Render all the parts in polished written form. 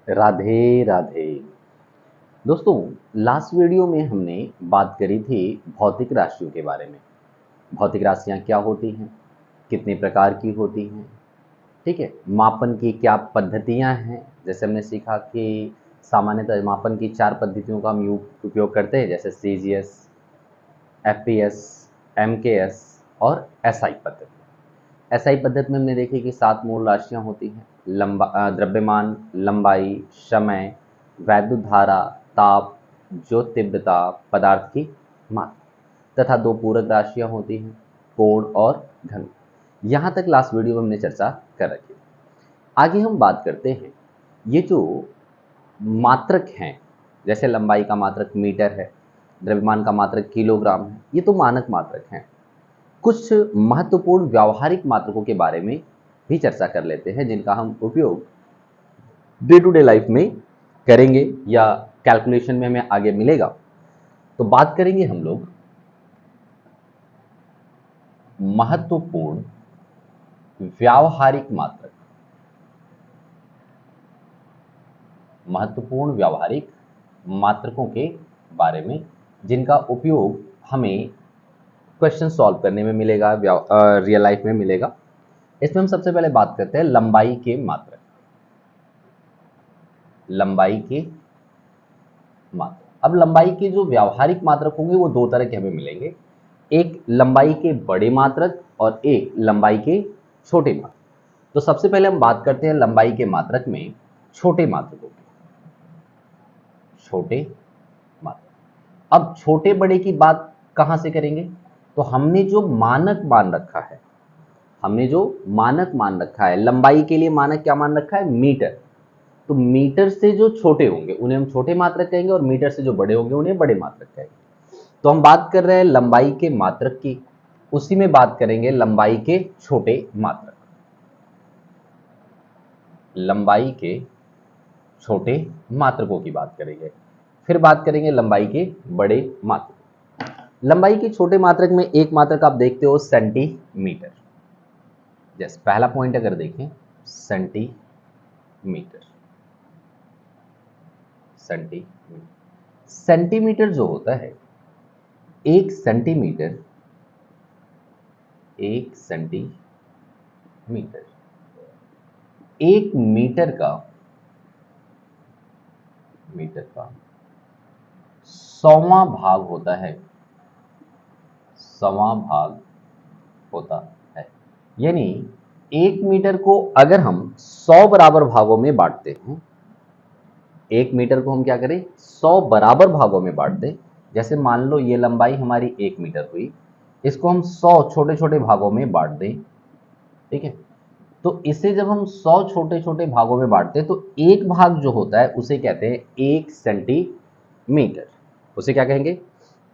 राधे राधे। दोस्तों, last video में हमने बात करी थी भौतिक राशियों के बारे में। भौतिक राशियां क्या होती हैं, कितने प्रकार की होती हैं, ठीक है, मापन की क्या पद्धतियां हैं। जैसे हमने सीखा कि सामान्यतः मापन की 4 पद्धतियों का हम उपयोग करते हैं, जैसे सीजीएस, एफपीएस, एमकेएस और एसआई पद्धति। एसआई पद्धति में हमने देखी कि 7 मूल राशियां होती हैं, द्रव्यमान, लंबाई, समय, वैद्युत धारा, ताप, ज्योतितीव्रता, पदार्थ की मात्रा तथा 2 पूरक राशियां होती हैं, कोण और घन। यहाँ तक लास्ट वीडियो में हमने चर्चा कर रखी है। आगे हम बात करते हैं, ये जो मात्रक हैं, जैसे लंबाई का मात्रक मीटर है, द्रव्यमान का मात्रक किलोग्राम है, ये तो मानक मात्रक हैं। कुछ महत्वपूर्ण व्यावहारिक मात्रकों के बारे में भी चर्चा कर लेते हैं, जिनका हम उपयोग डे टू डे लाइफ में करेंगे या कैलकुलेशन में हमें आगे मिलेगा। तो बात करेंगे हम लोग महत्वपूर्ण व्यावहारिक मात्रक। महत्वपूर्ण व्यावहारिक मात्रकों के बारे में जिनका उपयोग हमें क्वेश्चन सॉल्व करने में मिलेगा, रियल लाइफ में मिलेगा। इसमें हम सबसे पहले बात करते हैं लंबाई के मात्रक। लंबाई के मात्रक, अब लंबाई के जो व्यावहारिक मात्रक होंगे वो 2 तरह के हमें मिलेंगे, एक लंबाई के बड़े मात्रक और एक लंबाई के छोटे मात्रक। तो सबसे पहले हम बात करते हैं लंबाई के मात्रक में छोटे मात्रकों की। छोटे मात्रक, अब छोटे बड़े की बात कहां से करेंगे? तो हमने जो मानक मान रखा है, लंबाई के लिए मानक क्या मान रखा है? मीटर। तो मीटर से जो छोटे होंगे उन्हें हम छोटे मात्रक कहेंगे और मीटर से जो बड़े होंगे उन्हें बड़े मात्रक कहेंगे। तो हम बात कर रहे हैं लंबाई के मात्रक की, उसी में बात करेंगे लंबाई के छोटे मात्रक। लंबाई के छोटे मात्रकों की बात करेंगे, फिर बात करेंगे लंबाई के बड़े मात्रक। लंबाई के छोटे मात्रक में एक मात्रक आप देखते हो सेंटीमीटर। जैसे पहला पॉइंट अगर देखें, सेंटीमीटर। सेंटीमीटर जो होता है, एक सेंटीमीटर एक मीटर का 100वां भाग होता है। 100वां भाग होता है, यानी 1 मीटर को अगर हम 100 बराबर भागों में बांटते हैं, 1 मीटर को हम क्या करें? 100 बराबर भागों में बांट दें। जैसे मान लो ये लंबाई हमारी 1 मीटर हुई, इसको हम 100 छोटे छोटे भागों में बांट दें, ठीक है। तो इसे जब हम 100 छोटे छोटे भागों में बांटते हैं तो एक भाग जो होता है उसे कहते हैं 1 सेंटीमीटर। उसे क्या कहेंगे?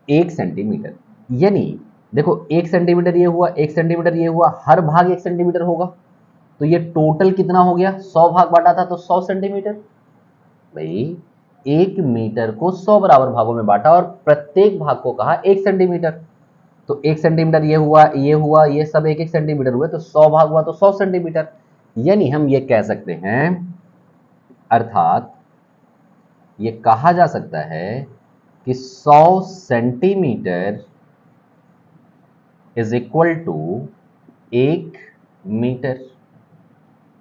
1 सेंटीमीटर। यानी देखो, 1 सेंटीमीटर ये हुआ, 1 सेंटीमीटर ये हुआ, हर भाग 1 सेंटीमीटर होगा। तो ये टोटल कितना हो गया? 100 भाग बांटा था तो 100 सेंटीमीटर। भाई 1 मीटर को 100 बराबर भागों में बांटा और प्रत्येक भाग को कहा 1 सेंटीमीटर। तो 1 सेंटीमीटर ये हुआ, ये हुआ, ये सब 1 1 सेंटीमीटर हुए, तो 100 भाग हुआ तो 100 सेंटीमीटर। यानी हम ये कह सकते हैं, अर्थात ये कहा जा सकता है कि 100 centimetre is equal to 1 metre.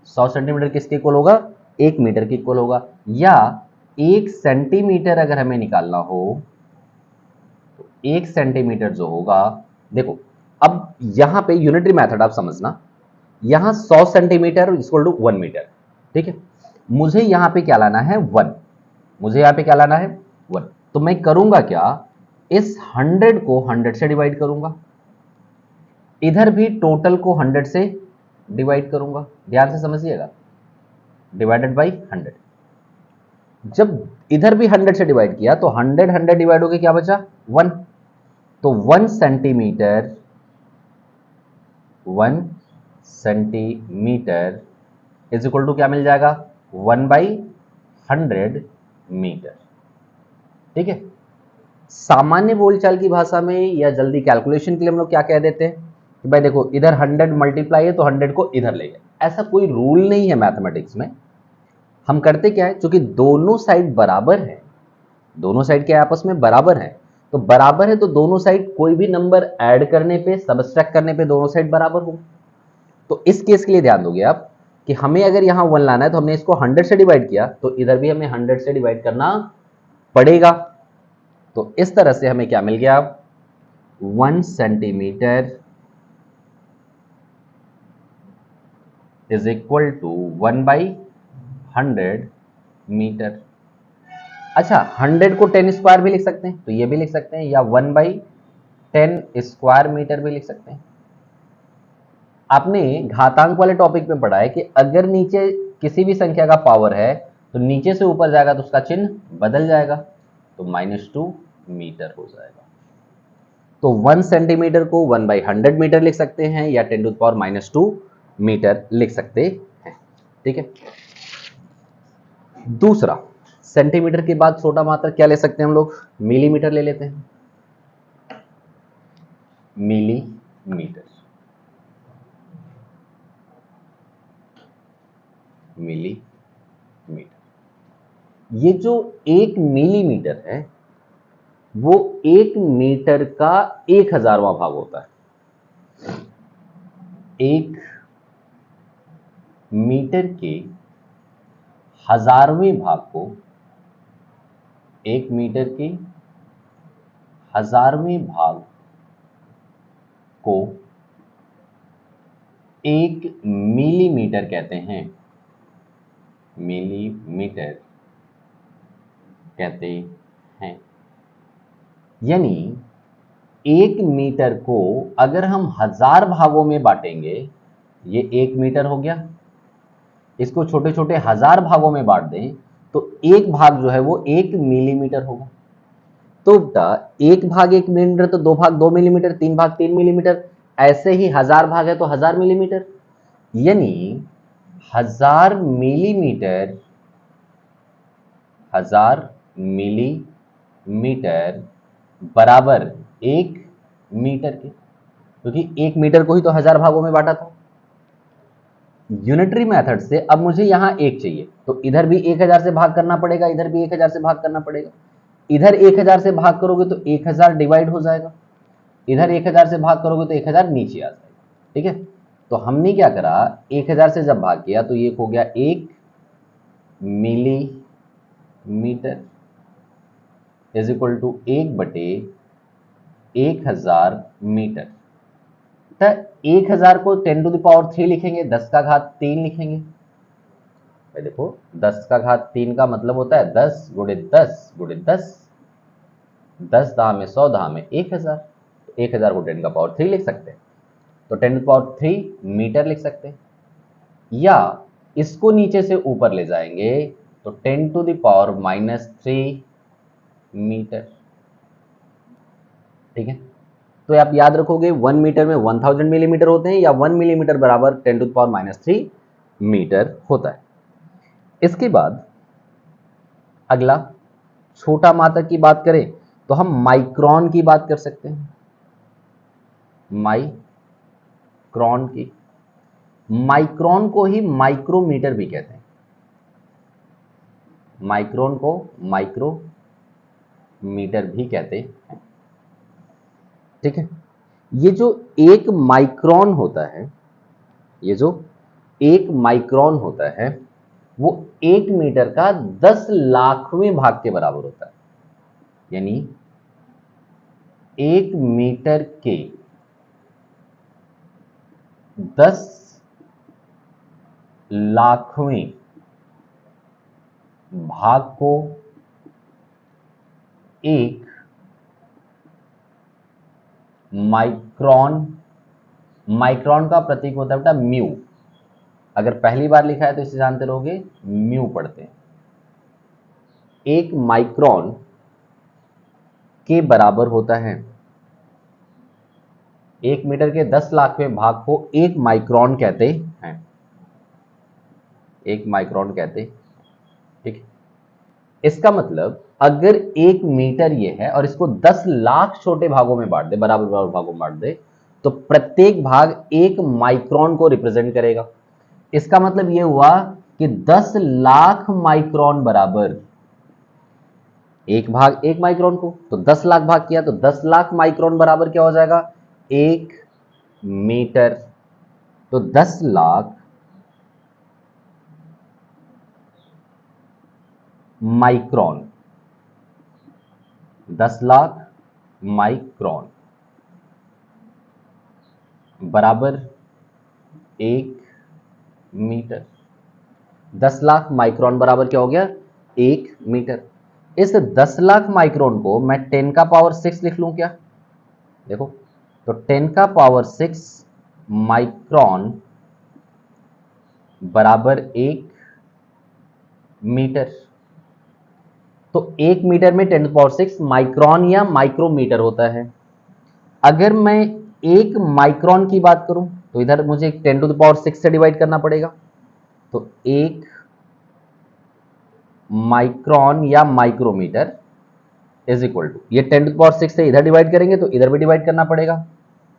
100 centimetre किसके इक्वल होगा? 1 मीटर के इक्वल होगा। या 1 सेंटीमीटर अगर हमें निकालना हो तो 1 सेंटीमीटर जो होगा, देखो अब यहां पे यूनिटरी मेथड आप समझना, यहां 100 सेंटीमीटर इक्वल टू 1 मीटर, ठीक है। मुझे यहां पे क्या लाना है? 1। मुझे यहां पे क्या लाना है? 1। तो मैं करूंगा क्या? इस 100 को 100 से डिवाइड करूंगा, इधर भी टोटल को 100 से डिवाइड करूंगा। ध्यान से समझिएगा, डिवाइडेड बाई 100। जब इधर भी 100 से डिवाइड किया तो 100 100 डिवाइड होके क्या बचा? 1। तो 1 सेंटीमीटर इज इक्वल टू क्या मिल जाएगा? 1/100 मीटर, ठीक है। सामान्य बोलचाल की भाषा में या जल्दी कैलकुलेशन के लिए हम लोग क्या कह देते हैं कि भाई देखो, इधर 100 मल्टीप्लाई है तो 100 को इधर ले गए। ऐसा कोई रूल नहीं है मैथमेटिक्स में। हम करते क्या है, क्योंकि दोनों साइड बराबर है, दोनों साइड के आपस में बराबर है, तो बराबर है तो दोनों साइड कोई भी नंबर ऐड करने पे, सबट्रैक्ट करने पे दोनों साइड बराबर हो। तो इस केस के लिए ध्यान दोगे आप कि हमें अगर यहां 1 लाना है तो हमने इसको 100 से डिवाइड किया, तो इधर भी हमें 100 से डिवाइड करना पड़ेगा। तो इस तरह से हमें क्या मिल गया, 1 centimetre is equal to 1/100 metre. अच्छा, 100 को 10 स्क्वायर भी लिख सकते हैं, तो ये भी लिख सकते हैं, या 1/10 स्क्वायर मीटर भी लिख सकते हैं। आपने घातांक वाले टॉपिक में पढ़ा है कि अगर नीचे किसी भी संख्या का पावर है तो नीचे से ऊपर जाएगा तो उसका चिन्ह बदल जाएगा, तो -2 मीटर हो जाएगा। तो 1 सेंटीमीटर को 1/100 मीटर लिख सकते हैं, या 10⁻⁻2 मीटर लिख सकते हैं। ठीक है। दूसरा, सेंटीमीटर के बाद छोटा मात्रक क्या ले सकते हैं हम लोग, मिलीमीटर ले लेते हैं। मिलीमीटर, मिलीमीटर, ये जो 1 मिलीमीटर है वो 1 मीटर का 1000वां भाग होता है। 1 मीटर के 1000वें भाग को, 1 मीटर के 1000वें भाग को 1 मिलीमीटर कहते हैं, मिलीमीटर कहते हैं। यानी 1 मीटर को अगर हम 1000 भागों में बांटेंगे, ये 1 मीटर हो गया, इसको छोटे छोटे 1000 भागों में बांट दें तो एक भाग जो है वो 1 मिलीमीटर होगा। तो बेटा 1 भाग 1 मिलीमीटर, तो 2 भाग 2 मिलीमीटर, 3 भाग 3 मिलीमीटर, ऐसे ही 1000 भाग है तो 1000 मिलीमीटर, यानी 1000 मिलीमीटर, 1000 मिलीमीटर बराबर 1 मीटर के, क्योंकि 1 मीटर को ही तो 1000 भागों में बांटा था। यूनिटरी मेथड से अब मुझे यहां 1 चाहिए, तो इधर भी 1000 से भाग करना पड़ेगा, इधर भी 1000 से भाग करना पड़ेगा। इधर 1000 से भाग करोगे तो 1000 डिवाइड हो जाएगा, इधर 1000 से भाग करोगे तो 1000 नीचे आ जाएगा। ठीक है। तो हमने क्या करा, 1000 से जब भाग किया तो ये हो गया 1 millimetre is equal to 1/1000 metre. तो 1000 को 10⁻³ लिखेंगे, 10 का घात 3 लिखेंगे। भाई देखो 10 का घात 3 का मतलब होता है 10 गुणे 10 गुणे 10, 10 दहा में 100, दहा में 1000, 1000 को 10⁻³ लिख सकते हैं, तो 10⁻³ मीटर लिख सकते हैं। या इसको नीचे से ऊपर ले जाएंगे तो 10⁻³ मीटर। ठीक है। तो आप याद रखोगे 1 मीटर में 1000 मिलीमीटर होते हैं, या 1 मिलीमीटर बराबर 10⁻³ मीटर होता है। इसके बाद अगला, छोटा मात्रक की बात करें तो हम माइक्रोन की बात कर सकते हैं, माइक्रोन की। माइक्रोन को ही माइक्रोमीटर भी कहते हैं, माइक्रोन को माइक्रोमीटर भी कहते हैं। ठीक है। ये जो 1 माइक्रोन होता है, ये जो 1 माइक्रोन होता है वो 1 मीटर का 10 लाखवें भाग के बराबर होता है। यानी 1 मीटर के 10 लाखवें भाग को 1 माइक्रोन, माइक्रोन का प्रतीक होता है बेटा म्यू। अगर पहली बार लिखा है तो इसे जानते रहोगे म्यू पढ़ते हैं। 1 माइक्रोन के बराबर होता है, 1 मीटर के 10 लाखवें भाग को 1 माइक्रोन कहते हैं, 1 माइक्रोन कहते। ठीक है। इसका मतलब अगर 1 मीटर ये है और इसको 10 लाख छोटे भागों में बांट दे, बराबर बराबर भागों में बांट दे, तो प्रत्येक भाग 1 माइक्रोन को रिप्रेजेंट करेगा। इसका मतलब ये हुआ कि 10 लाख माइक्रोन बराबर, एक भाग एक माइक्रोन को तो 10 लाख भाग किया तो 10 लाख माइक्रोन बराबर क्या हो जाएगा, 1 मीटर। तो 10 लाख माइक्रोन, 10 लाख माइक्रोन बराबर 1 मीटर। 10 लाख माइक्रोन बराबर क्या हो गया, 1 मीटर। इस 10 लाख माइक्रोन को मैं 10 का पावर 6 लिख लूं क्या, देखो, तो 10 का पावर 6 माइक्रोन बराबर 1 मीटर। तो 1 मीटर में 10 पावर 6 माइक्रोन या माइक्रोमीटर होता है। अगर मैं एक माइक्रोन की बात करूं तो इधर मुझे 10 टू द पावर 6 से डिवाइड करना पड़ेगा। तो एक माइक्रोन या माइक्रोमीटर इज इक्वल टू, ये 10 टू द पावर 6 से इधर डिवाइड करेंगे तो इधर भी डिवाइड करना पड़ेगा,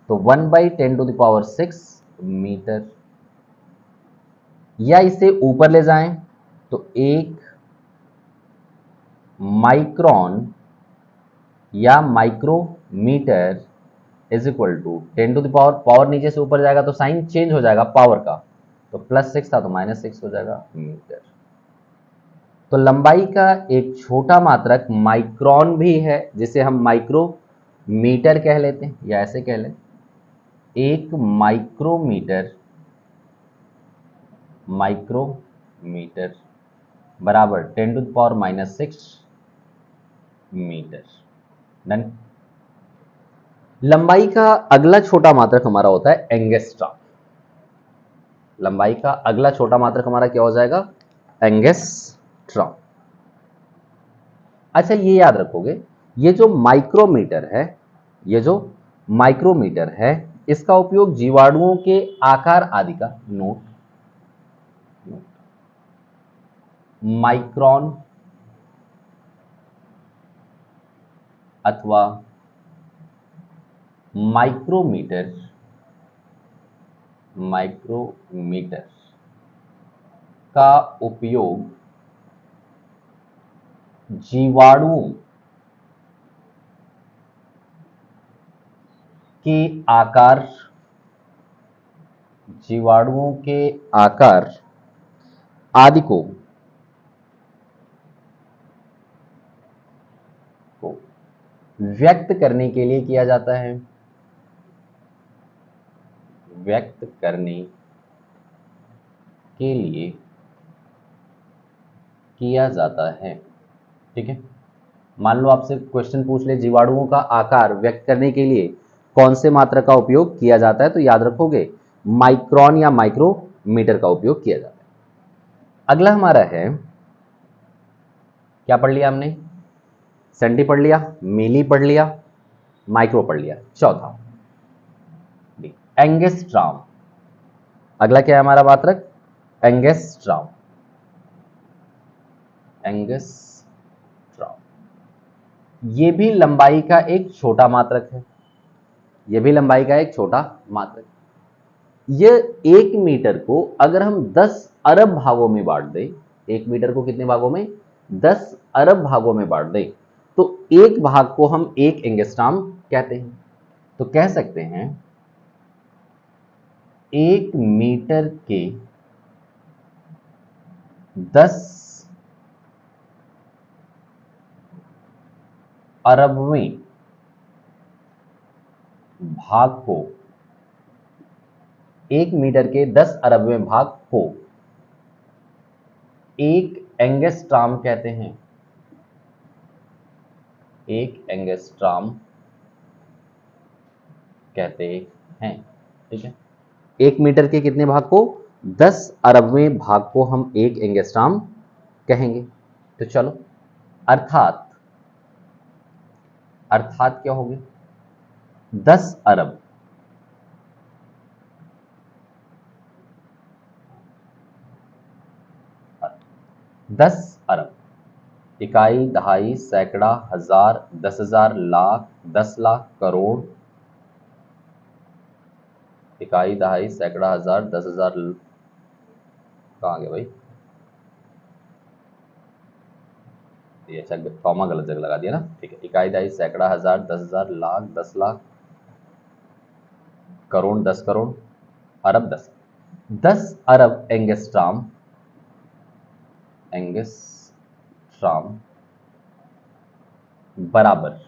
तो 1/10 टू द पावर 6 मीटर। या इसे ऊपर ले जाएं तो एक माइक्रोन या micrometre is equal to 10 to the power, power नीचे से ऊपर जाएगा तो साइन चेंज हो जाएगा पावर का, तो +6 था तो -6 हो जाएगा मीटर। तो लंबाई का एक छोटा मात्रक माइक्रोन भी है, जिसे हम माइक्रोमीटर कह लेते हैं या ऐसे कह लें, एक माइक्रोमीटर, माइक्रोमीटर बराबर 10 to the power -6 metre. Done. लंबाई का अगला छोटा मात्रक हमारा होता है एंगस्ट्रॉम। लंबाई का अगला छोटा मात्रक हमारा क्या हो जाएगा, एंगस्ट्रॉम। अच्छा, ये याद रखोगे, ये जो माइक्रोमीटर है, ये जो माइक्रोमीटर है, इसका उपयोग जीवाणुओं के आकार आदि का नोट, माइक्रोन अथवा माइक्रोमीटर, माइक्रोमीटर का उपयोग जीवाणुओं के आकार, जीवाणुओं के आकार आदि को व्यक्त करने के लिए किया जाता है, व्यक्त करने के लिए किया जाता है। ठीक है, मान लो आपसे क्वेश्चन पूछ ले जीवाणुओं का आकार व्यक्त करने के लिए कौन से मात्रक का उपयोग किया जाता है, तो याद रखोगे माइक्रोन या माइक्रोमीटर का उपयोग किया जाता है। अगला हमारा है, क्या पढ़ लिया हमने, सेंटी पढ़ लिया, मिली पढ़ लिया, माइक्रो पढ़ लिया। चौथा एंगस्ट्रॉम। अगला क्या है हमारा मात्रक, एंगस्ट्रॉम, एंगस्ट्रॉम। ये भी लंबाई का एक छोटा मात्रक है, ये भी लंबाई का एक छोटा मात्रक। ये 1 मीटर को अगर हम 10 अरब भागों में बांट दें, 1 मीटर को कितने भागों में, 10 अरब भागों में बांट दें, तो एक भाग को हम 1 एंगस्ट्रॉम कहते हैं। तो कह सकते हैं 1 मीटर के 10 अरबवें भाग को, 1 मीटर के 10 अरबवें भाग को 1 एंगस्ट्रॉम कहते हैं, 1 एंगस्ट्रॉम कहते हैं। ठीक है, 1 मीटर के कितने भाग को, 10 अरबवें भाग को हम 1 एंगस्ट्रॉम कहेंगे। तो चलो, अर्थात, अर्थात क्या होगी, 10 अरब, 10 अरब, इकाई, दहाई, सैकड़ा, हजार, 10,000, लाख, 10 लाख, करोड़, इकाई, दहाई, सैकड़ा, हजार, 10,000, कहाँ गया भाई, ये अच्छा कॉमा गलत जगह लगा दिया ना, ठीक है। इकाई, दहाई, सैकड़ा, हजार, 10,000, लाख, 10 लाख, करोड़, 10 करोड़, अरब, 10 अरब एंगस्ट्राम, एंगस्ट्राम बराबर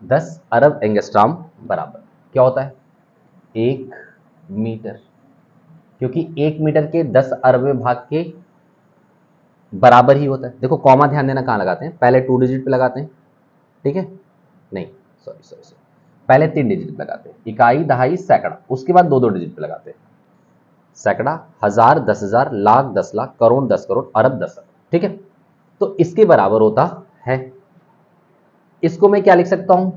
10 अरब एंगस्ट्राम बराबर क्या होता है? 1 मीटर, क्योंकि 1 मीटर के 10 अरबवें भाग के बराबर ही होता है। देखो कॉमा ध्यान देना कहाँ लगाते हैं, पहले 2 डिजिट पे लगाते हैं, ठीक है, नहीं सॉरी सॉरी सॉरी, पहले 3 डिजिट पे लगाते हैं, इकाई, दहाई, सैकड़ा, उसके बाद 2 2 डिजिट पे लगाते हैं, सैकड़ा, हजार, 10,000, लाख, 10 लाख, करोड़, 10 करोड़, अरब, 10 अरब, ठीक है। तो इसके बराबर होता है, इसको मैं क्या लिख सकता हूं,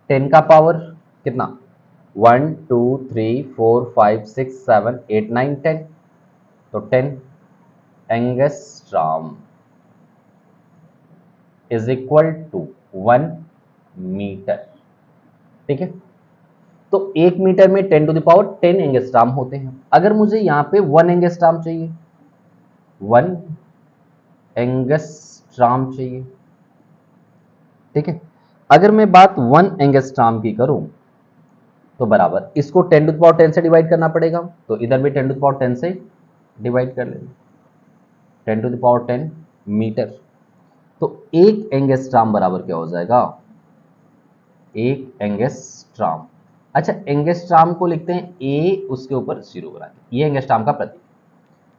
10 का पावर कितना, 1 2 3 4 5 6 7 8 9 10, तो 10 angstrom is equal to 1 metre, ठीक है। तो 1 मीटर में 10 टू द पावर 10 एंगस्ट्राम होते हैं। अगर मुझे यहां पे 1 एंगस्ट्राम चाहिए, 1 एंगस्ट्राम चाहिए, ठीक है। अगर मैं बात 1 एंगस्ट्राम की करूं तो बराबर इसको 10 टू द पावर 10 से डिवाइड करना पड़ेगा, तो इधर भी 10 टू द पावर 10 से डिवाइड कर लेंगे, 10 टू द पावर 10 मीटर। तो 1 एंगस्ट्राम बराबर क्या हो जाएगा, 1 एंगस्ट्राम। अच्छा एंगस्ट्राम को लिखते हैं ए उसके ऊपर 0 बना के, ये एंगस्ट्राम का प्रतीक।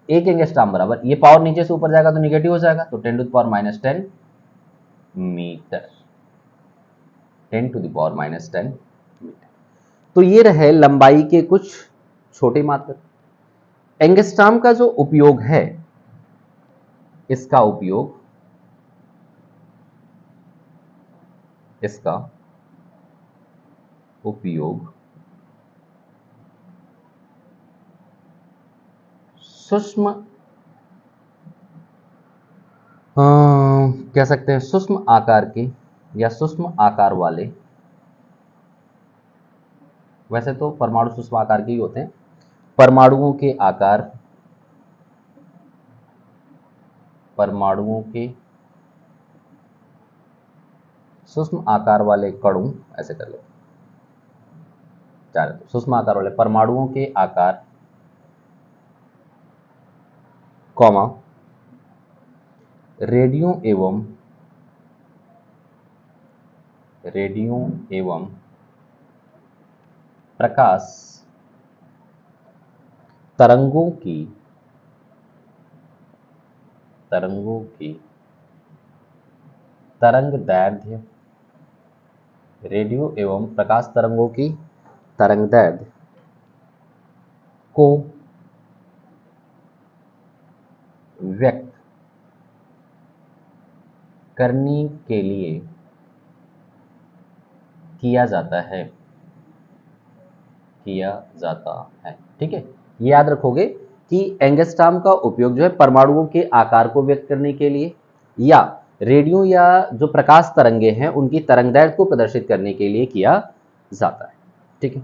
1 एंगस्ट्राम बराबर, ये पावर नीचे से ऊपर जाएगा तो निगेटिव हो जाएगा, तो 10 to the power -10 metre, 10 to the power -10 metre. तो ये रहे लंबाई के कुछ छोटे मात्रक। एंगस्ट्राम का जो उपयोग है, इसका उपयोग, सूक्ष्म कह सकते हैं सूक्ष्म आकार के या सूक्ष्म आकार वाले, वैसे तो परमाणु सूक्ष्म आकार के ही होते हैं, परमाणुओं के आकार, परमाणुओं के सूक्ष्म आकार वाले कणों, ऐसे कर लो, सूक्ष्म आकार वाले परमाणुओं के आकार, कॉमा, रेडियो एवं प्रकाश तरंगों की तरंगदैर्ध्य, रेडियो एवं प्रकाश तरंगों की तरंगदैर्ध्य को व्यक्त करने के लिए किया जाता है, ठीक है। ये याद रखोगे कि एंगस्ट्राम का उपयोग जो है परमाणुओं के आकार को व्यक्त करने के लिए या रेडियो या जो प्रकाश तरंगे हैं उनकी तरंगदैर्ध्य को प्रदर्शित करने के लिए किया जाता है, ठीक है।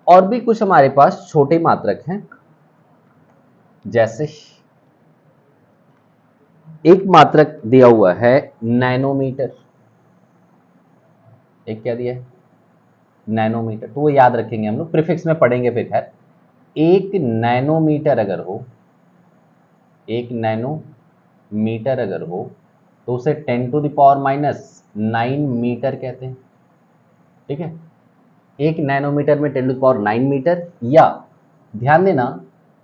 और भी कुछ हमारे पास छोटे मात्रक हैं, जैसे एक मात्रक दिया हुआ है नैनोमीटर, एक क्या दिया है, नैनोमीटर, तो वो याद रखेंगे हम लोग, प्रीफिक्स में पढ़ेंगे फिर। खैर 1 नैनोमीटर अगर हो, 1 नैनोमीटर अगर हो तो उसे 10 टू द पावर -9 मीटर कहते हैं, ठीक है। 1 नैनोमीटर में 10 टू द पावर 9 मीटर, या ध्यान देना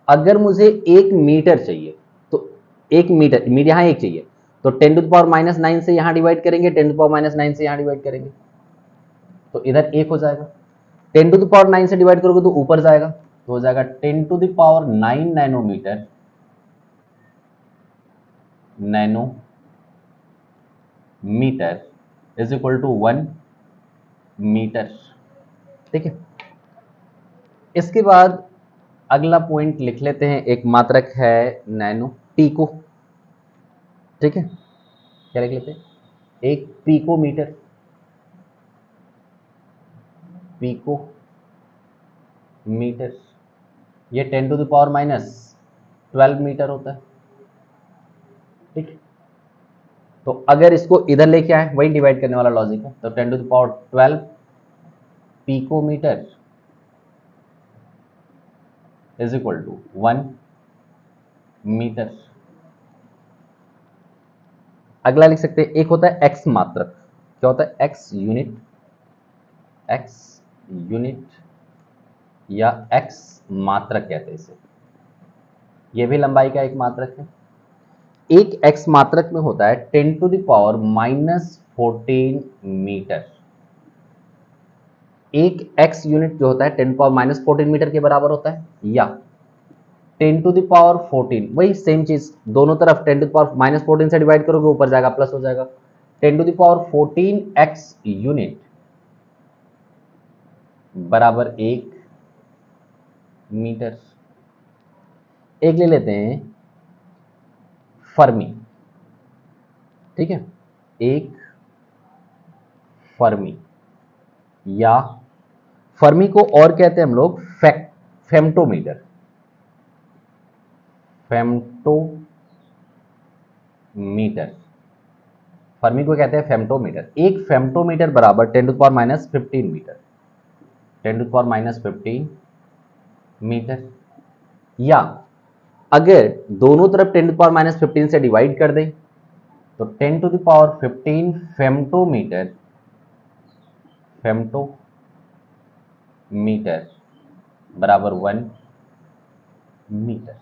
अगर मुझे 1 मीटर चाहिए तो 1 मीटर यहाँ एक चाहिए, तो 10 टू द पावर -9 से यहां डिवाइड करेंगे, 10 टू द पावर -9 से यहां डिवाइड करेंगे, तो इधर 1 हो जाएगा। 10 टू द पावर 9 से डिवाइड करोगे तो ऊपर जाएगा, तो हो जाएगा 10 to the power 9 nanometre, nanometre is equal to 1 metre, ठीक है। इसके बाद अगला पॉइंट लिख लेते हैं, एक मात्रक है नैनो, पीको, ठीक है। क्या लिख लेते हैं, एक पीकोमीटर, पीकोमीटर, ये 10 टू द पावर -12 मीटर होता है, ठीक। तो अगर इसको इधर लेके आए, वही डिवाइड करने वाला लॉजिक है, तो 10 to the power 12 picometre is equal to 1 metre. अगला लिख सकते हैं, एक होता है एक्स मात्रक। क्या होता है? एक्स यूनिट, एक्स यूनिट या एक्स मात्रक कहते हैं इसे। यह भी लंबाई का एक मात्रक है। एक एक्स मात्रक में होता है 10 टू द पावर -14 मीटर। एक एक्स यूनिट जो होता है 10 पावर -14 मीटर के बराबर होता है, या 10 टू द पावर 14, वही सेम चीज, दोनों तरफ 10 टू द पावर -14 से डिवाइड करोगे, ऊपर जाएगा प्लस हो जाएगा। 10 to the power 14 X unit बराबर 1 मीटर। एक ले लेते हैं फर्मी, ठीक है, एक फर्मी, या फर्मी को और कहते हैं हम लोग फेम्टोमीटर, फेम्टोमीटर, फर्मी को कहते हैं फेम्टोमीटर। एक फेम्टोमीटर बराबर 10 to the power -15 metre, 10 to the power -15 metre. या अगर दोनों तरफ 10 टू द पावर -15 से डिवाइड कर दें, तो 10 टू द पावर 15 फेम्टोमीटर, फेम्टोमीटर बराबर 1 मीटर।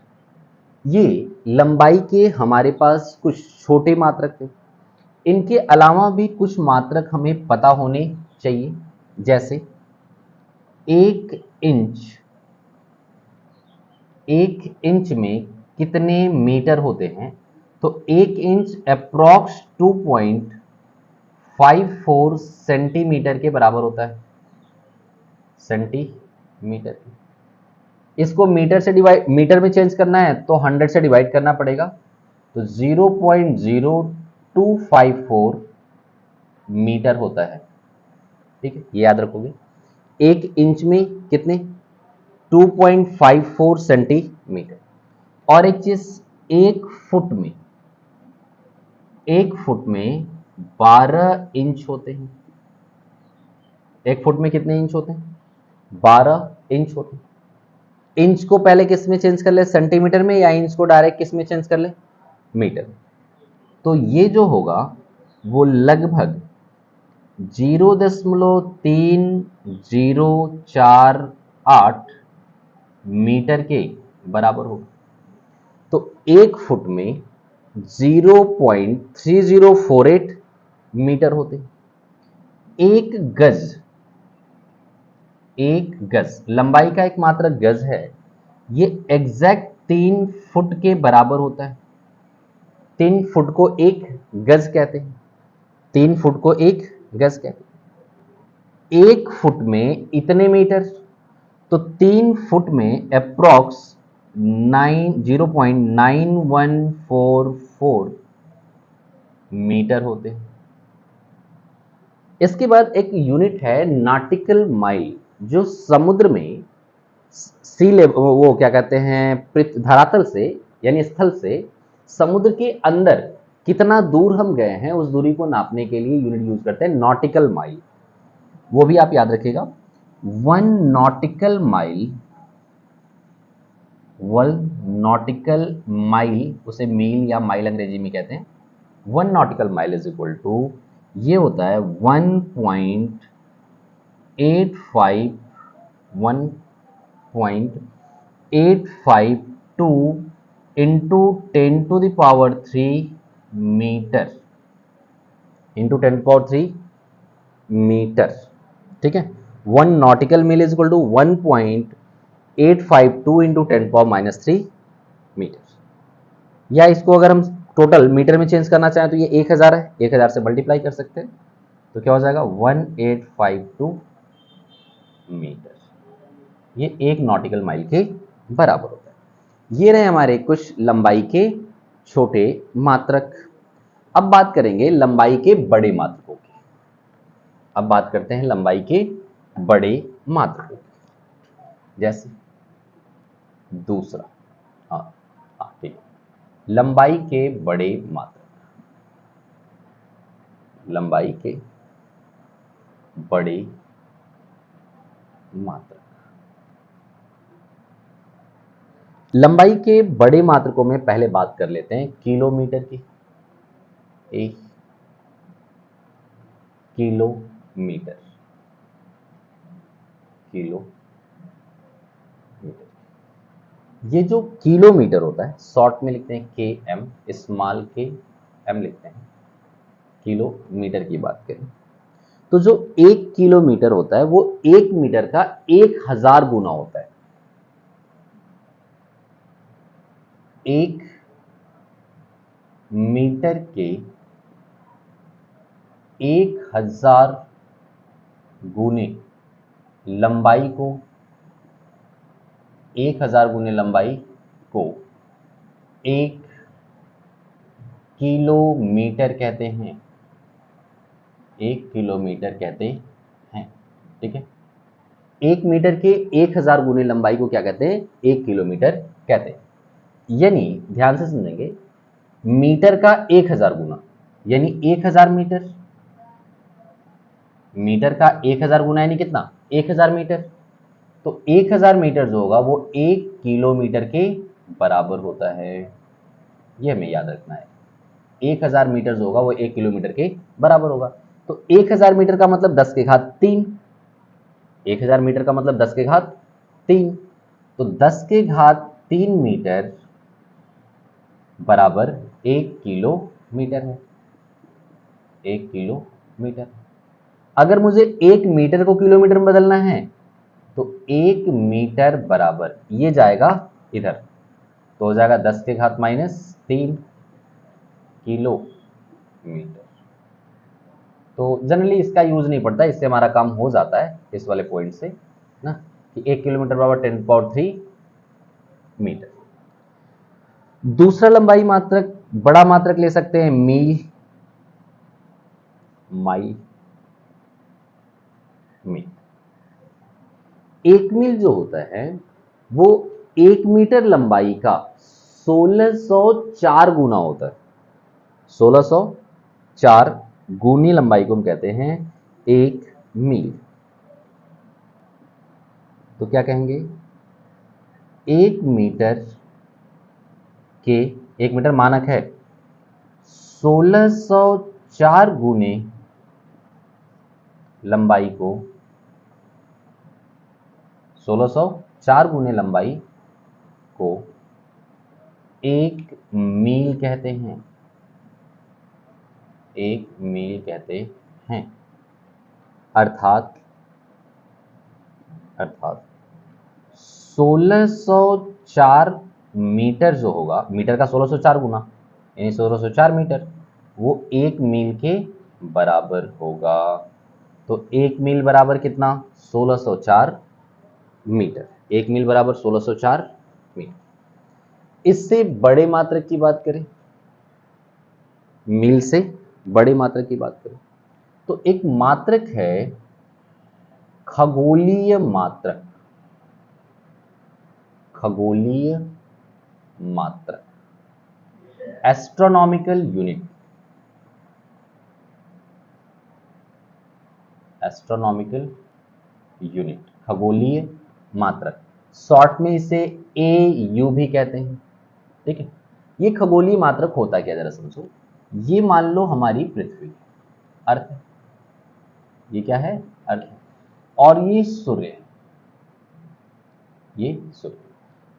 ये लंबाई के हमारे पास कुछ छोटे मात्रक थे। इनके अलावा भी कुछ मात्रक हमें पता होने चाहिए, जैसे 1 इंच, 1 इंच में कितने मीटर होते हैं? तो 1 इंच अप्रॉक्स 2.54 सेंटीमीटर के बराबर होता है, सेंटीमीटर। इसको मीटर से डिवाइड, मीटर में चेंज करना है तो 100 से डिवाइड करना पड़ेगा, तो 0.0254 मीटर होता है, ठीक है, ये याद रखोगे। 1 इंच में कितने? 2.54 सेंटीमीटर। और एक चीज, 1 फुट में, 1 फुट में 12 इंच होते हैं। 1 फुट में कितने इंच होते हैं? 12 इंच होते हैं। इंच को पहले किस में चेंज कर ले? सेंटीमीटर में, या इंच को डायरेक्ट किस में चेंज कर ले? मीटर। तो ये जो होगा वो लगभग 0.3048 मीटर के बराबर होगा। तो 1 फुट में 0.3048 मीटर होते हैं। एक गज, एक गज लंबाई का एक मात्रक गज है, ये एग्जैक्ट 3 फुट के बराबर होता है। 3 फुट को एक गज कहते हैं, 3 फुट को एक गज कहते हैं। 1 फुट में इतने मीटर, तो 3 फुट में अप्रॉक्स 0.9144 मीटर होते हैं। इसके बाद एक यूनिट है नॉटिकल माइल, जो समुद्र में सी लेवल, वो क्या कहते हैं, धरातल से यानी स्थल से समुद्र के अंदर कितना दूर हम गए हैं, उस दूरी को नापने के लिए यूनिट यूज करते हैं नॉटिकल माइल। वो भी आप याद रखिएगा, 1 नॉटिकल माइल, 1 नॉटिकल माइल, उसे मील या माइल अंग्रेजी में कहते हैं। 1 nautical mile is equal to, ये होता है 1.852 into 10 to the power 3 metre, into 10 power 3 metre, ठीक है। 1 नॉटिकल मील is equal to 1.852 into 10 power -3 metre. या इसको अगर हम टोटल मीटर में चेंज करना चाहें तो ये 1000 है, 1000 से मल्टीप्लाई कर सकते हैं, तो क्या हो जाएगा 1852 मीटर। ये 1 नॉटिकल माइल के बराबर होता है। ये रहे हमारे कुछ लंबाई के छोटे मात्रक। अब बात करेंगे लंबाई के बड़े मात्रकों की। अब बात करते हैं लंबाई के बड़े मात्रकों की। जैसे दूसरा, हाँ ठीक है, लंबाई के बड़े मात्रक। लंबाई के बड़े मात्रक। लंबाई के बड़े मात्रकों में पहले बात कर लेते हैं किलोमीटर की। एक किलोमीटर, ये जो किलोमीटर होता है शॉर्ट में लिखते हैं के एम, स्मॉल के एम लिखते हैं। किलोमीटर की बात करें तो जो 1 किलोमीटर होता है वो 1 मीटर का 1000 गुना होता है। 1 मीटर के 1000 गुने लंबाई को 1000 गुने लंबाई को 1 किलोमीटर कहते हैं। 1 किलोमीटर कहते हैं, ठीक है। 1 मीटर के 1000 गुने लंबाई को क्या कहते हैं? 1 किलोमीटर कहते हैं। यानी ध्यान से समझेंगे, मीटर का 1000 गुना यानी 1000 मीटर। मीटर का 1000 गुना यानी कितना? 1000 मीटर। तो 1000 मीटर जो होगा वो 1 किलोमीटर के बराबर होता है। यह हमें याद रखना है। 1000 मीटर जो होगा वो 1 किलोमीटर के बराबर होगा। तो 1000 मीटर का मतलब 10 के घात 3। 1000 मीटर का मतलब 10 के घात 3। तो 10 के घात 3 मीटर बराबर 1 किलोमीटर है। 1 किलोमीटर। अगर मुझे 1 मीटर को किलोमीटर में बदलना है तो 1 मीटर बराबर ये जाएगा इधर, तो हो जाएगा 10 के घात -3 किलोमीटर। तो जनरली इसका यूज नहीं पड़ता, इससे हमारा काम हो जाता है इस वाले पॉइंट से ना, कि 1 किलोमीटर बराबर 10⁻³ मीटर। दूसरा लंबाई मात्रक, बड़ा मात्रक ले सकते हैं मील, माइल, मील। 1 मील जो होता है वो 1 मीटर लंबाई का 1604 गुना होता है। 1604 गुनी लंबाई को हम कहते हैं 1 मील। तो क्या कहेंगे? 1 मीटर के, 1 मीटर मानक है, 1604 गुने लंबाई को, 1604 गुने लंबाई को 1 मील कहते हैं। 1 मील कहते हैं। अर्थात 1604 मीटर जो होगा, मीटर का 1604 गुना यानी 1604 मीटर, वो 1 मील के बराबर होगा। तो 1 मील बराबर कितना? 1604 मीटर। 1 मील बराबर 1604 मीटर। इससे बड़े मात्रक की बात करें, मील से बड़े मात्रक की बात करें तो एक मात्रक है खगोलीय मात्रक। खगोलीय मात्रक, एस्ट्रोनॉमिकल यूनिट। एस्ट्रोनॉमिकल यूनिट, खगोलीय मात्रक, शॉर्ट में इसे AU भी कहते हैं, ठीक है। ये खगोलीय मात्रक होता क्या, जरा समझो। ये मान लो हमारी पृथ्वी, अर्थ है। ये क्या है? अर्थ है। और ये सूर्य है, ये सूर्य।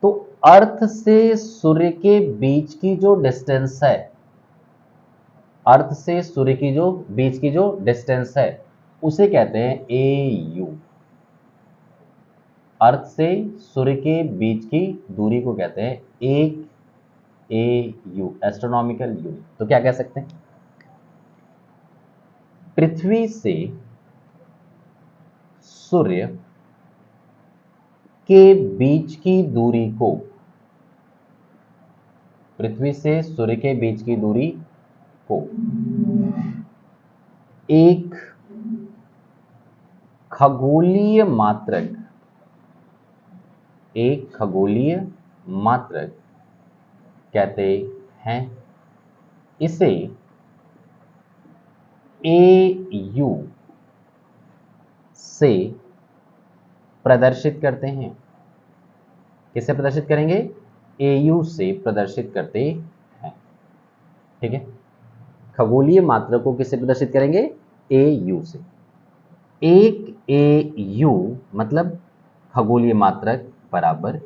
तो अर्थ से सूर्य के बीच की जो डिस्टेंस है, अर्थ से सूर्य की जो बीच की जो डिस्टेंस है उसे कहते हैं AU। अर्थ से सूर्य के बीच की दूरी को कहते हैं 1 AU, एस्ट्रोनॉमिकल यूनिट। तो क्या कह सकते हैं? पृथ्वी से सूर्य के बीच की दूरी को, पृथ्वी से सूर्य के बीच की दूरी को एक खगोलीय मात्रक, एक खगोलीय मात्रक कहते हैं। इसे AU से प्रदर्शित करते हैं। किससे प्रदर्शित करेंगे? AU से प्रदर्शित करते हैं। ठीक है, खगोलीय मात्रक को किससे प्रदर्शित करेंगे? AU से। एक AU मतलब खगोलीय मात्रक बराबर,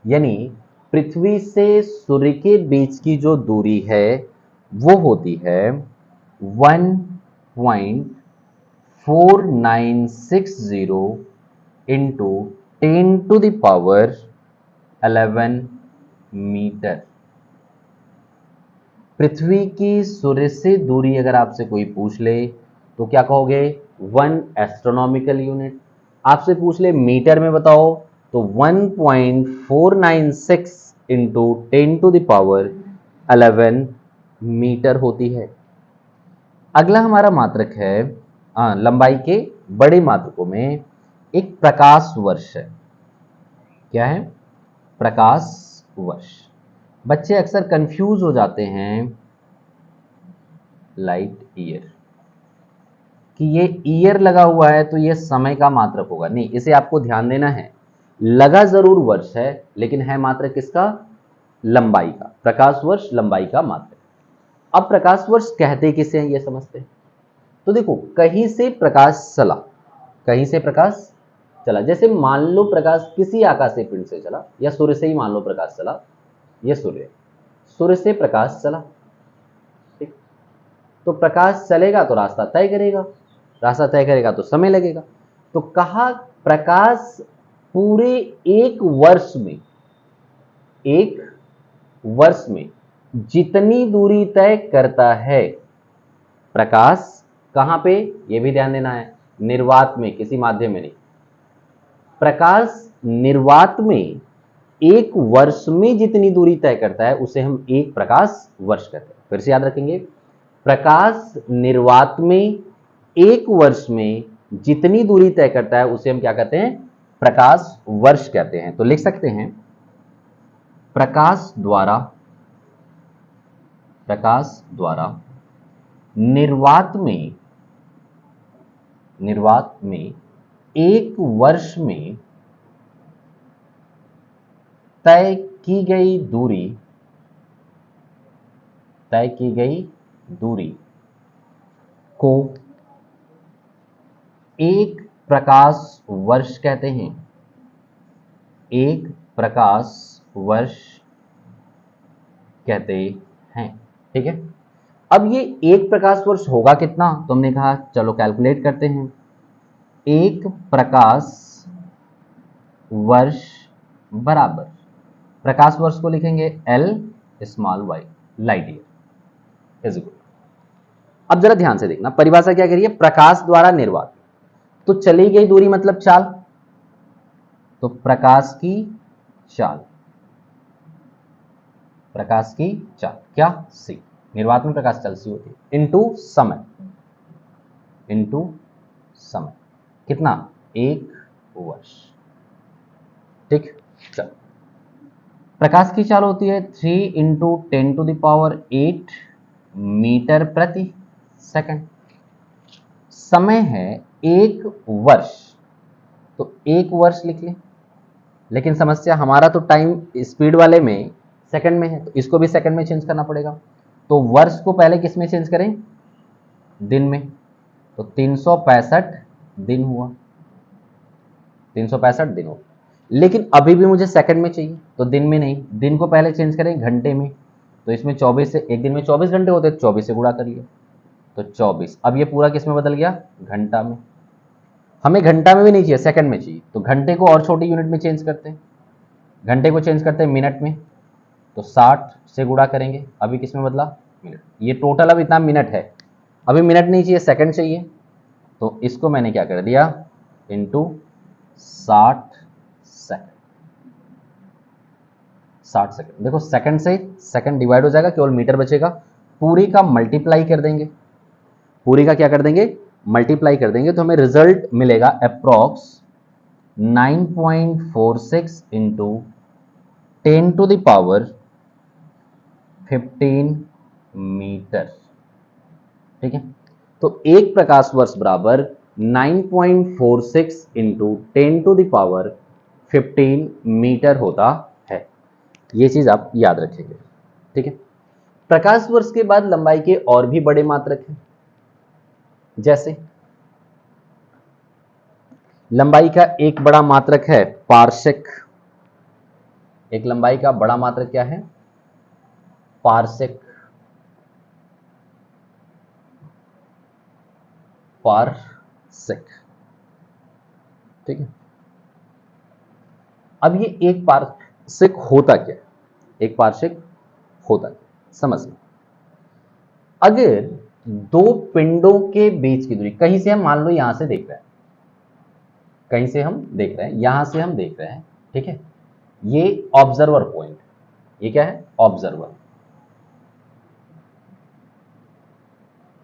यानी पृथ्वी से सूर्य के बीच की जो दूरी है वो होती है 1.4960 इंटू 10⁻11 मीटर। पृथ्वी की सूर्य से दूरी अगर आपसे कोई पूछ ले तो क्या कहोगे? 1 एस्ट्रोनॉमिकल यूनिट। आपसे पूछ ले मीटर में बताओ तो 1.496 इंटू 10⁻11 मीटर होती है। अगला हमारा मात्रक है लंबाई के बड़े मात्रकों में एक प्रकाश वर्ष है। क्या है? प्रकाश वर्ष। बच्चे अक्सर कंफ्यूज हो जाते हैं लाइट ईयर कि ये ईयर लगा हुआ है तो ये समय का मात्रक होगा। नहीं, इसे आपको ध्यान देना है, लगा जरूर वर्ष है लेकिन है मात्रक किसका? लंबाई का। प्रकाश वर्ष लंबाई का मात्रक। अब प्रकाश वर्ष कहते किसे हैं ये समझते हैं। तो देखो, कहीं से प्रकाश चला, कहीं से प्रकाश चला, जैसे मान लो प्रकाश किसी आकाशीय पिंड से चला या सूर्य से ही मान लो प्रकाश चला, ये सूर्य, सूर्य से प्रकाश चला। ठीक, तो प्रकाश चलेगा तो रास्ता तय करेगा, रास्ता तय करेगा तो समय लगेगा। तो कहा प्रकाश पूरे एक वर्ष में जितनी दूरी तय करता है, प्रकाश कहां पे, ये भी ध्यान देना है, निर्वात में, किसी माध्यम में नहीं। प्रकाश निर्वात में एक वर्ष में जितनी दूरी तय करता है उसे हम एक प्रकाश वर्ष कहते हैं। फिर से याद रखेंगे, प्रकाश निर्वात में एक वर्ष में जितनी दूरी तय करता है उसे हम क्या कहते हैं? प्रकाश वर्ष कहते हैं। तो लिख सकते हैं प्रकाश द्वारा निर्वात में एक वर्ष में तय की गई दूरी को एक प्रकाश वर्ष कहते हैं। एक प्रकाश वर्ष कहते हैं। ठीक है, अब ये एक प्रकाश वर्ष होगा कितना? तो हमने कहा चलो कैलकुलेट करते हैं। एक प्रकाश वर्ष बराबर, प्रकाश वर्ष को लिखेंगे L small y, light year is equal. अब जरा ध्यान से देखना, परिभाषा क्या करिए? प्रकाश द्वारा निर्वात, तो चली गई दूरी मतलब चाल, तो प्रकाश की चाल क्या? c, निर्वात में प्रकाश चाल c होती है, इनटू समय कितना? एक वर्ष। ठीक, चल, प्रकाश की चाल होती है 3 इंटू 10⁸ मीटर प्रति सेकंड। समय है एक वर्ष, तो एक वर्ष लिख लें, लेकिन समस्या हमारा तो टाइम स्पीड वाले में सेकंड में है, तो इसको भी सेकंड में चेंज करना पड़ेगा। तो वर्ष को पहले किस में चेंज करें? दिन में, तो 365 दिन हुआ, 365 दिन हुआ। लेकिन अभी भी मुझे सेकंड में चाहिए, तो दिन में नहीं, दिन को पहले चेंज करें घंटे में, तो इसमें 24 से, एक दिन में 24 घंटे होते हैं, 24 से गुणा करिए तो 24। अब ये पूरा किस में बदल गया? घंटा में। हमें घंटा में भी नहीं चाहिए, सेकंड में चाहिए, तो घंटे को और छोटी यूनिट में चेंज करते हैं, घंटे को चेंज करते हैं मिनट में, तो 60 से गुणा करेंगे। अभी किस में बदला? मिनट। ये टोटल अब इतना मिनट है, अभी मिनट नहीं चाहिए, सेकंड चाहिए, तो इसको मैंने क्या कर दिया? Into 60 second. 60 सेकंड, देखो सेकंड से सेकंड डिवाइड हो जाएगा, केवल मीटर बचेगा, पूरी का मल्टीप्लाई कर देंगे, पूरी का क्या कर देंगे? मल्टीप्लाई कर देंगे, तो हमें रिजल्ट मिलेगा अप्रॉक्स 9.46 इंटू 10⁻15 मीटर। ठीक है, तो एक प्रकाश वर्ष बराबर 9.46 इंटू 10⁻15 मीटर होता है। ये चीज आप याद रखेंगे, ठीक है। प्रकाश वर्ष के बाद लंबाई के और भी बड़े मात्रक हैं, जैसे लंबाई का एक बड़ा मात्रक है पारसेक। एक लंबाई का बड़ा मात्रक क्या है? पारसेक। पारसेक, ठीक है। अब ये एक पारसेक होता क्या है? एक पारसेक होता क्या, समझ लो। अगर दो पिंडों के बीच की दूरी, कहीं से हम मान लो यहां से देख रहे हैं, कहीं से हम देख रहे हैं, यहां से हम देख रहे हैं, ठीक है। ये ऑब्जर्वर पॉइंट, ये क्या है? ऑब्जर्वर,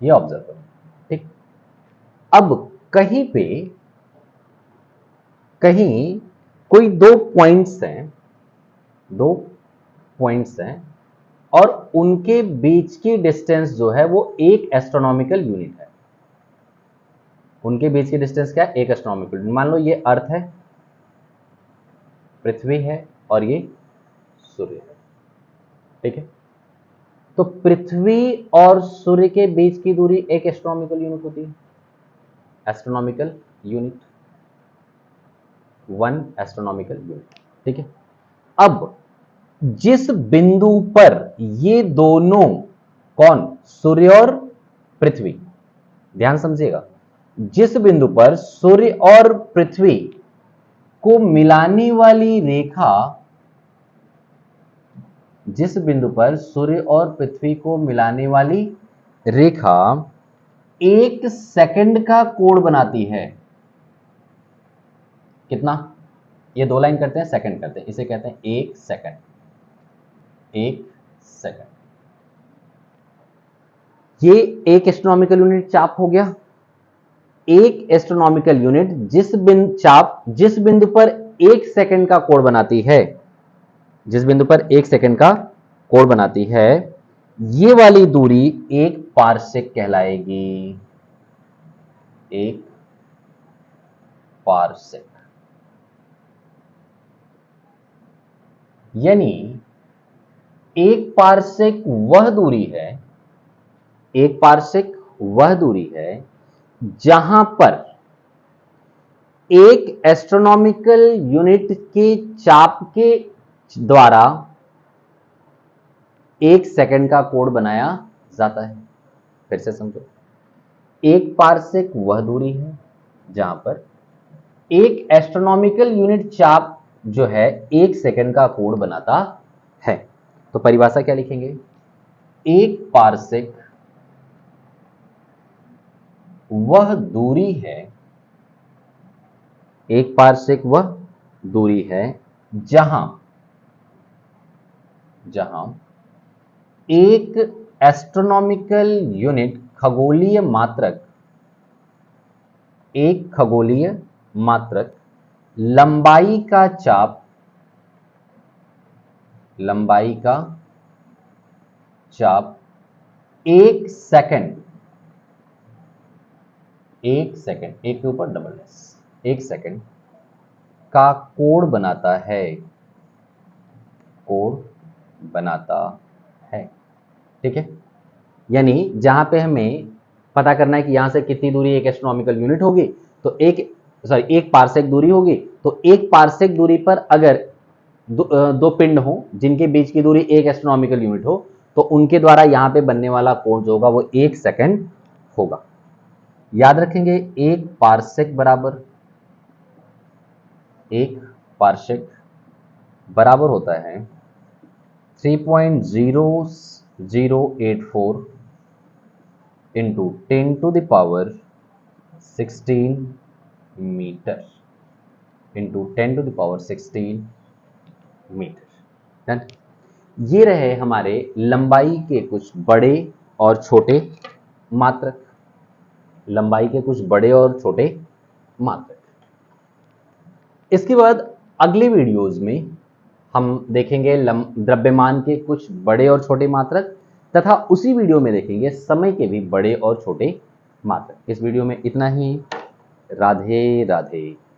ये ऑब्जर्वर, ठीक। अब कहीं पे, कहीं कोई दो पॉइंट्स हैं, दो पॉइंट्स हैं और उनके बीच की डिस्टेंस जो है वो एक एस्ट्रोनॉमिकल यूनिट है। उनके बीच की डिस्टेंस क्या है? एक एस्ट्रोनॉमिकल यूनिट। मान लो ये अर्थ है, पृथ्वी है और ये सूर्य है, ठीक है। तो पृथ्वी और सूर्य के बीच की दूरी एक एस्ट्रोनॉमिकल यूनिट होती है, एस्ट्रोनॉमिकल यूनिट, 1 एस्ट्रोनॉमिकल यूनिट, ठीक है। अब जिस बिंदु पर ये दोनों, कौन? सूर्य और पृथ्वी, ध्यान समझिएगा, जिस बिंदु पर सूर्य और पृथ्वी को मिलाने वाली रेखा, जिस बिंदु पर सूर्य और पृथ्वी को मिलाने वाली रेखा 1 सेकंड का कोण बनाती है। कितना? ये 2 लाइन करते हैं, सेकंड करते हैं, इसे कहते हैं 1 सेकंड, 1 सेकंड। ये एक एस्ट्रोनॉमिकल यूनिट चाप हो गया। एक एस्ट्रोनॉमिकल यूनिट जिस बिंदु पर 1 सेकंड का कोण बनाती है, जिस बिंदु पर 1 सेकंड का कोण बनाती है, ये वाली दूरी एक पारसेक कहलाएगी, एक पारसेक। यानी एक पारसेक वह दूरी है, एक पारसेक वह दूरी है जहां पर एक एस्ट्रोनॉमिकल यूनिट के चाप के द्वारा 1 सेकंड का कोण बनाया जाता है। फिर से समझो, एक पारसेक वह दूरी है जहां पर एक एस्ट्रोनॉमिकल यूनिट चाप जो है 1 सेकंड का कोण बनाता है। तो परिभाषा क्या लिखेंगे? एक पारसेक वह दूरी है, एक पारसेक वह दूरी है जहां एक एस्ट्रोनॉमिकल यूनिट खगोलीय मात्रक, एक खगोलीय मात्रक लंबाई का चाप, लंबाई का चाप 1 सेकंड, 1 सेकंड, एक के ऊपर डबल एस, 1 सेकंड का कोण बनाता है, कोण बनाता है, ठीक है। यानी जहां पे हमें पता करना है कि यहां से कितनी दूरी एक एस्ट्रोनॉमिकल यूनिट होगी, तो एक पारसेक दूरी होगी, तो एक पारसेक दूरी पर अगर दो पिंड हो जिनके बीच की दूरी एक एस्ट्रोनॉमिकल यूनिट हो, तो उनके द्वारा यहां पे बनने वाला कोण जो होगा वो 1 सेकंड होगा। याद रखेंगे, एक पारसेक बराबर होता है 3.0084 इंटू 10⁻16 मीटर, इंटू 10⁻16 मीटर। ये रहे हमारे लंबाई के कुछ बड़े और छोटे मात्रक, लंबाई के कुछ बड़े और छोटे मात्रक। इसके बाद अगले वीडियोज में हम देखेंगे द्रव्यमान के कुछ बड़े और छोटे मात्रक, तथा उसी वीडियो में देखेंगे समय के भी बड़े और छोटे मात्र। इस वीडियो में इतना ही। राधे राधे।